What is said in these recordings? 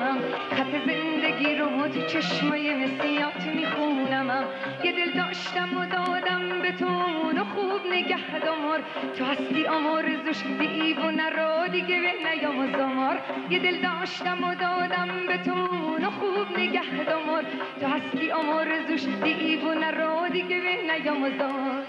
میخونمم، خط زندگی رو تو چشمای مسیات میخونمم. یه دل داشتم و دادم به تو اونو خوب نگه دار، تو هستی آمرزوش دیوونه رو دیگه به نیام و زمار. یه دل داشتم و دادم به تو اونو خوب نگه دار، تو هستی آمرزوش دیوونه رو دیگه به نیام و زمار.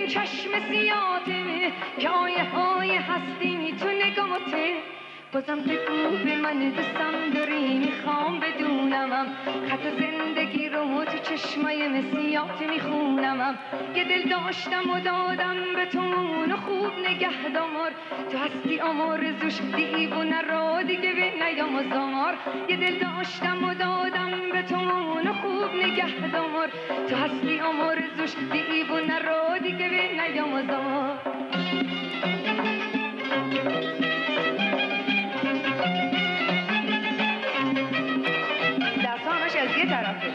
چشم سیاته که آیه های هستی تو نگاته، بازم بگو به من دوستم داری میخوام بدونمم، خط زندگی رو تو چشمای مسیات میخونمم. یه دل داشتم و دادم به تو اونو خوب نگه دار، تو هستی آمرزوش دیوونه رو دیگه به نیام و زمار. یه دل داشتم و دادم به تو اونو خوب نگه دار، تو هستی آمرزوش دیوونه رو دیگه به نیام و زمار. دستانش از یه طرفه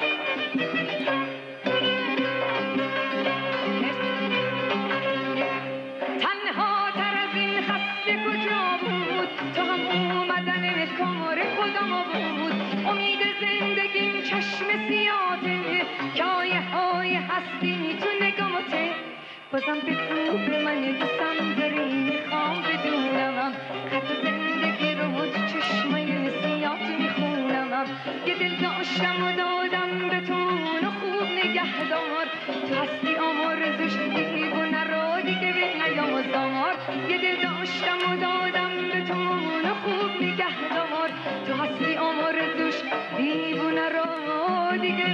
تنها تر از این خسته کجا بود، تو هم اومدن کار خودم بود. امید زندگیم چشم سیاته که آیه های هستی تو نگاته، بازم بگو به من دوستم داری میخوام بدونمم، خط زندگی رو تو چشمای سیات میخونمم. یه دل داشتم و دادم به تو اونو خوب نگه دار، تو هستی آمرزوش دیوونه رو دیگه به نیام و زمار. یه دل داشتم و دادم به تو اونو خوب نگه دار، تو هستی آمرزوش دیوونه رو دیگه